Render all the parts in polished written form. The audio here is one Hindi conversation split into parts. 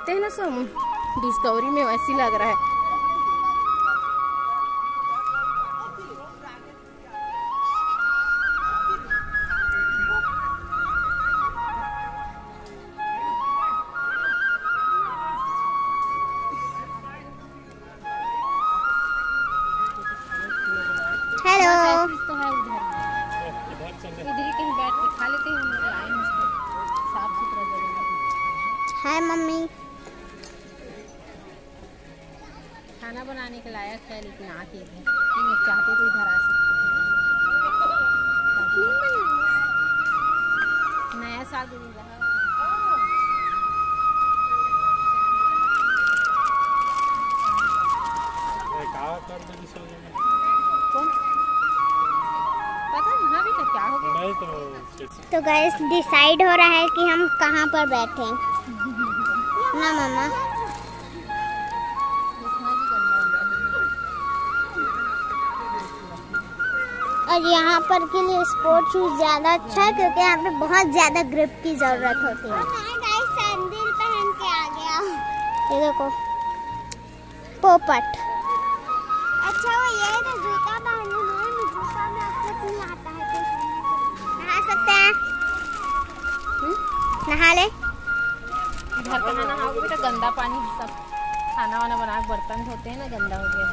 देखते हैं ना सब डिस्कवरी में वैसी लग रहा है। हेलो, तो है उधर ही कहीं बैठ के खा लेते हैं हम लोग, आए हैं साफ सुथरा जगह। हाय मम्मी। खाना बनाने के लायक है लेकिन आके इधर नहीं, चाहते तो इधर आ सकते हैं। नया साल के दिन रहा कौन पता यहाँ भी तो क्या हो गया। तो गाइस डिसाइड हो रहा है कि हम कहाँ पर बैठे ना मम्मा। और यहाँ पर के लिए स्पोर्ट शूज ज्यादा अच्छा है क्योंकि यहाँ पे बहुत ज्यादा ग्रिप की जरूरत होती है। गाइस सैंडल पहन के आ गया, ये देखो पोपट। अच्छा वो ये तो जूता पहने हुए, मुझे जूता में अक्सर नहीं आता है। तो नहा सकते हैं, नहा ले। घर का नहाओगे बेटा, गंदा पानी सब खाना वाना बना के बर्तन धोते हैं ना, गंदा हो गया।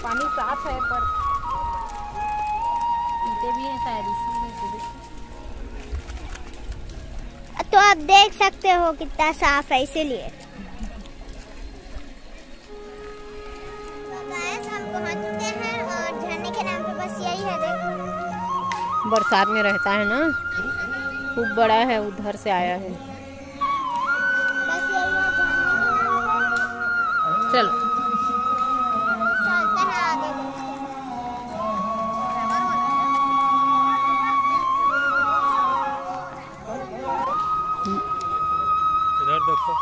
पानी साफ है पर पीते भी हैं शायद इसीलिए। तो आप देख सकते हो कितना साफ है, इसीलिए। हम पहुंच चुके हैं और झरने के नाम पे बस यही है, देखो। बरसात में रहता है ना, खूब बड़ा है, उधर से आया है। बस यही है झरने। चलो चलते हैं आगे इधर देखो।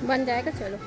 बन जाएगा। चलो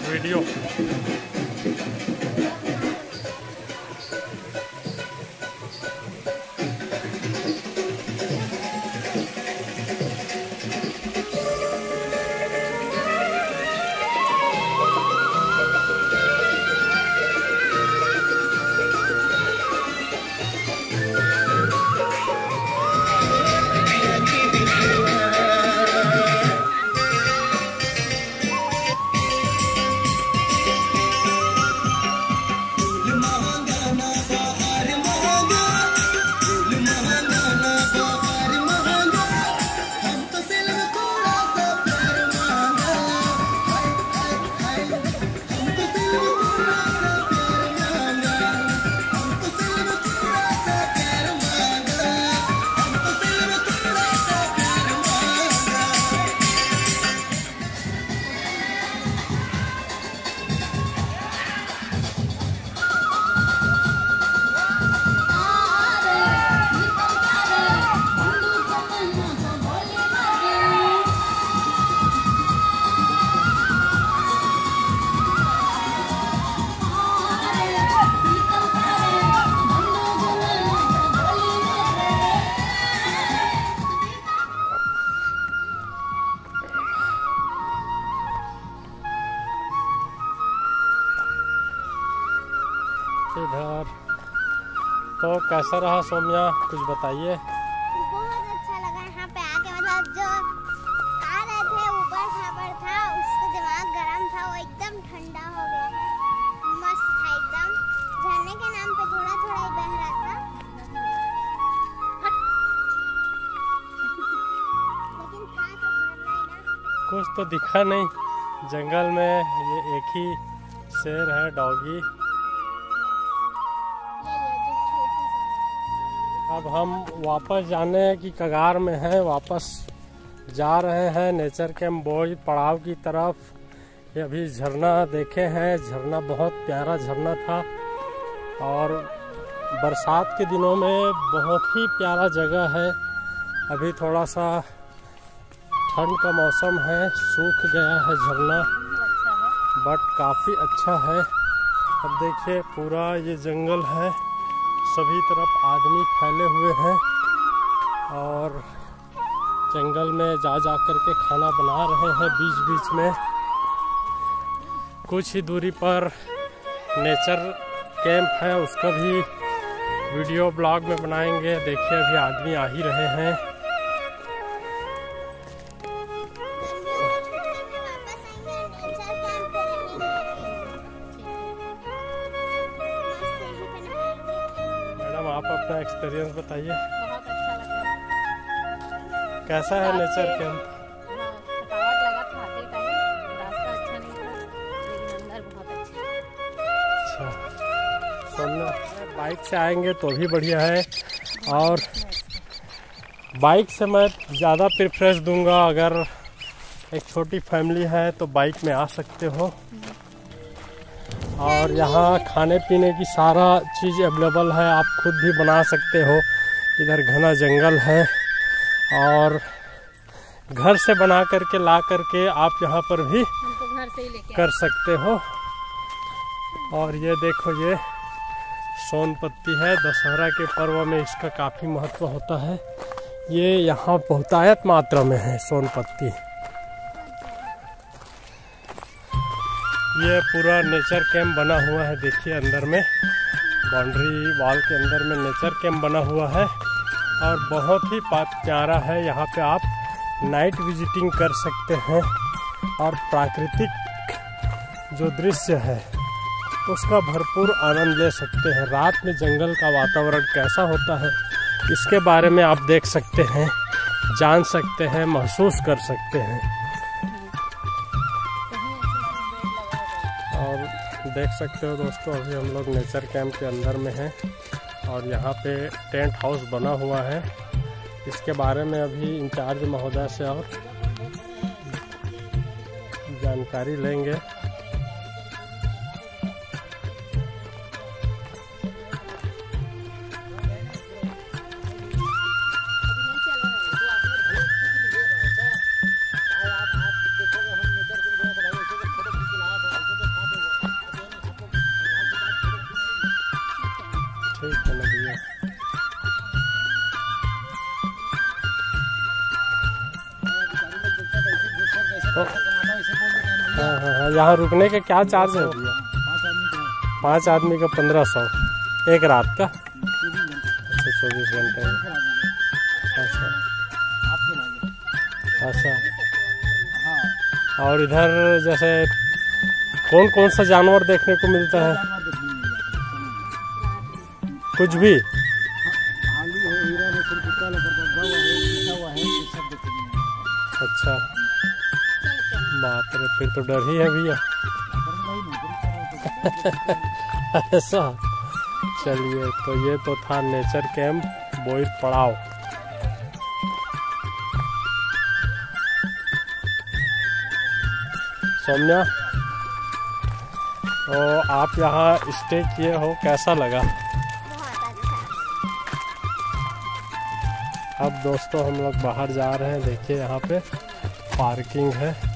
वीडियो इधर। तो कैसा रहा सौम्या, कुछ बताइए। बहुत अच्छा लगा यहाँ पे आके। मतलब जो आ रहे थे ऊपर खाबर था, उसका दिमाग गर्म था, वो एकदम ठंडा हो गया है। मस्त था एकदम। झरने के नाम पे थोड़ा थोड़ा ही बह रहा था, लेकिन था तो झरना ही ना। कुछ तो दिखा नहीं जंगल में। ये एक ही शेर है, डॉगी। अब हम वापस जाने की कगार में हैं, वापस जा रहे हैं नेचर कैंप बोई पड़ाव की तरफ। ये अभी झरना देखे हैं, झरना बहुत प्यारा झरना था और बरसात के दिनों में बहुत ही प्यारा जगह है। अभी थोड़ा सा ठंड का मौसम है, सूख गया है झरना, बट काफ़ी अच्छा है। अब देखिए पूरा ये जंगल है, सभी तरफ आदमी फैले हुए हैं और जंगल में जा जा कर के खाना बना रहे हैं बीच बीच में। कुछ ही दूरी पर नेचर कैंप है, उसका भी वीडियो ब्लॉग में बनाएंगे। देखिए अभी आदमी आ ही रहे हैं। मैडम आप अपना एक्सपीरियंस बताइए। बहुत अच्छा लगा। कैसा है नेचर कैंप? थकावट लगा था आते टाइम, रास्ता अच्छा नहीं था, लेकिन अंदर बहुत अच्छा। अच्छा, सुनना बाइक से आएंगे तो भी बढ़िया है। और बाइक से मैं ज़्यादा प्रेफरेंस दूंगा। अगर एक छोटी फैमिली है तो बाइक में आ सकते हो। और यहाँ खाने पीने की सारा चीज़ अवेलेबल है, आप खुद भी बना सकते हो। इधर घना जंगल है और घर से बना करके ला करके आप यहाँ पर भी हमको घर से ही लेके कर सकते हो। और ये देखो, ये सोनपत्ती है। दशहरा के पर्व में इसका काफ़ी महत्व होता है। ये यहाँ बहुतायत मात्रा में है सोनपत्ती। ये पूरा नेचर कैंप बना हुआ है, देखिए अंदर में बाउंड्री वॉल के अंदर में नेचर कैंप बना हुआ है और बहुत ही प्यारा है। यहाँ पे आप नाइट विजिटिंग कर सकते हैं और प्राकृतिक जो दृश्य है उसका भरपूर आनंद ले सकते हैं। रात में जंगल का वातावरण कैसा होता है इसके बारे में आप देख सकते हैं, जान सकते हैं, महसूस कर सकते हैं। और देख सकते हो दोस्तों, अभी हम लोग नेचर कैंप के अंदर में हैं और यहाँ पे टेंट हाउस बना हुआ है। इसके बारे में अभी इंचार्ज महोदय से और जानकारी लेंगे। ठीक है ना भैया। तो हाँ, यहाँ रुकने के क्या चार्ज है भैया? 5 आदमी का 1500 एक रात का। अच्छा 24 घंटे। अच्छा अच्छा। और इधर जैसे कौन कौन सा जानवर देखने को मिलता है? कुछ भी? अच्छा, बाप रे, फिर तो डर ही है भैया। ऐसा, चलिए, तो ये तो था नेचर कैंप बोईर पड़ाव। सौम्या, तो आप यहाँ स्टे किए हो, कैसा लगा? अब दोस्तों हम लोग बाहर जा रहे हैं। देखिए यहाँ पे पार्किंग है।